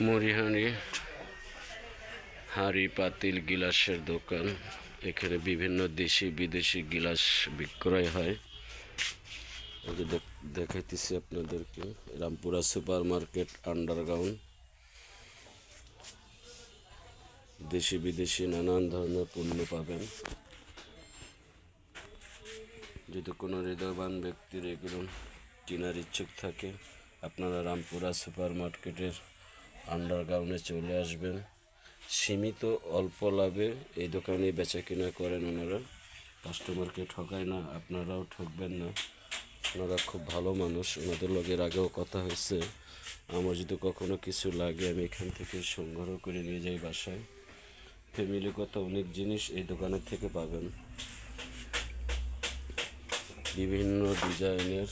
মরিহানি হাঁড়ি পাতিল গিলাসের দোকান। এখানে বিভিন্ন দেশি বিদেশি গিলাস বিক্রয় হয়। দেখাইতেছি আপনাদেরকে রামপুরা সুপার মার্কেট আন্ডারগ্রাউন্ড। দেশি বিদেশি নানান ধরনের পণ্য পাবেন। যদি কোনো হৃদয়বান ব্যক্তির এগুলো কেনার ইচ্ছুক থাকে, আপনারা রামপুরা সুপার মার্কেটের আন্ডারগ্রাউন্ডে চলে আসবেন। সীমিত অল্প লাভে এই দোকানে বেচা কিনা করেন ওনারা। কাস্টমারকে ঠকায় না, আপনারাও ঠকবেন না। ওনারা খুব ভালো মানুষ। ওনাদের লগের আগেও কথা হয়েছে, আমার যদি কখনো কিছু লাগে আমি এখান থেকে সংগ্রহ করে নিয়ে যাই বাসায়। ফ্যামিলিগত অনেক জিনিস এই দোকানের থেকে পাবেন। বিভিন্ন ডিজাইনের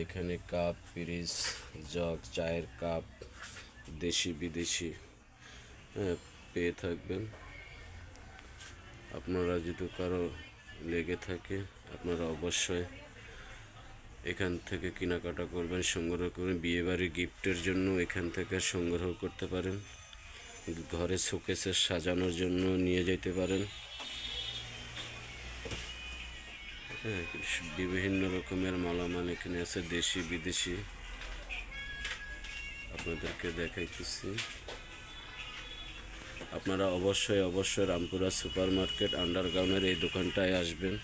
এখানে কাপ, পিরিচ, জগ, চায়ের কাপ দেশি বিদেশি পেয়ে থাকবেন। আপনারা যদি কারো লেগে থাকে আপনারা অবশ্যই এখান থেকে কেনাকাটা করবেন, সংগ্রহ করবেন। বিয়েবাড়ি গিফটের জন্য এখান থেকে সংগ্রহ করতে পারেন। ঘরে শোকেসে সাজানোর জন্য নিয়ে যেতে পারেন। বিভিন্ন রকমের মালামাল এখানে আছে, দেশি বিদেশি। আপনাদেরকে দেখাইতেছি। আপনারা অবশ্যই রামপুরা সুপার মার্কেট আন্ডারগ্রাউন্ডের এই দোকানটায় আসবেন।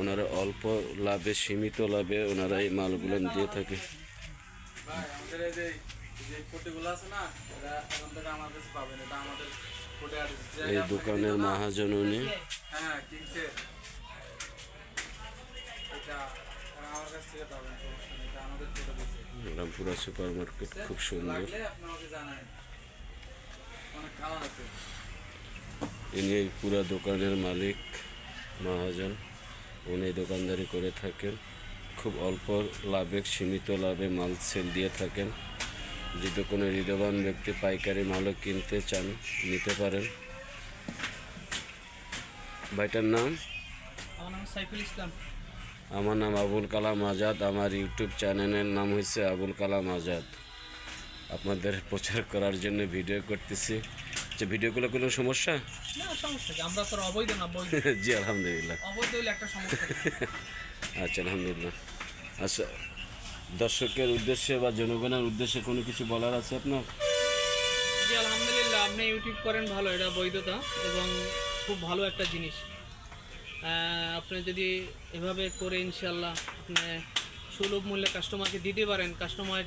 ওনারা অল্প লাভে, সীমিত লাভে ওনারা এই মালগুলো দিয়ে থাকে। এই দোকানের মহাজন উনি। রামপুরা সুপার মার্কেট খুব সুন্দর। ইনি পুরা দোকানের মালিক, মহাজন। উনি দোকানদারি করে থাকেন। খুব অল্প লাভে, সীমিত লাভে মাল সেল দিয়ে থাকেন। যদি কোনো হৃদয়বান ব্যক্তি পাইকারি মালও কিনতে চান নিতে পারেন। ভাইটার নাম? আমার নাম সাইফুল ইসলাম। আমার নাম আবুল কালাম আজাদ। আমার ইউটিউব চ্যানেলের নাম হচ্ছে আবুল কালাম আজাদ। আপনাদের প্রচার করার জন্য ভিডিও করতেছি। যে ভিডিওগুলো কোনো সমস্যা? না, সমস্যা কি, আমরা তো অবৈধ না, বৈধ। জি আলহামদুলিল্লাহ। অবৈধ হলে একটা সমস্যা। আচ্ছা আলহামদুলিল্লাহ। আচ্ছা, দর্শকের উদ্দেশ্যে বা জনগণের উদ্দেশ্যে কোনো কিছু বলার আছে আপনার? জি আলহামদুলিল্লাহ, আপনি ইউটিউব করেন ভালো, এটা বৈধতা এবং খুব ভালো একটা জিনিস। আপনি যদি এভাবে করে ইনশাল্লাহ আপনি সুলভ মূল্যে কাস্টমারকে দিতে পারেন, কাস্টমার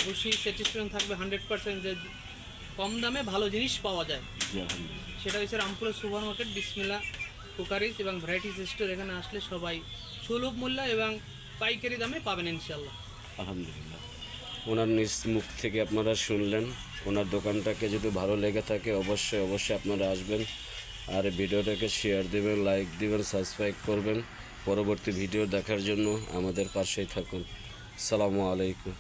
অবশ্যই স্যাটিসফ্যাকশন থাকবে 100% যে কম দামে ভালো জিনিস পাওয়া যায়। সেটা হচ্ছে রামপুরা সুপার মার্কেট, বিসমিল্লাহ কুকারিজ এবং ভ্যারাইটিস স্টোর। এখানে আসলে সবাই সুলভ মূল্য এবং পাইকারি দামে পাবেন ইনশাল্লাহ। আলহামদুলিল্লাহ। ওনার নিজ মুখ থেকে আপনারা শুনলেন। ওনার দোকানটাকে যদি ভালো লেগে থাকে অবশ্যই আপনারা আসবেন। আর ভিডিওটাকে শেয়ার দেবেন, লাইক দেবেন, সাবস্ক্রাইব করবেন। পরবর্তী ভিডিও দেখার জন্য আমাদের পাশেই থাকুন। আসসালামু আলাইকুম।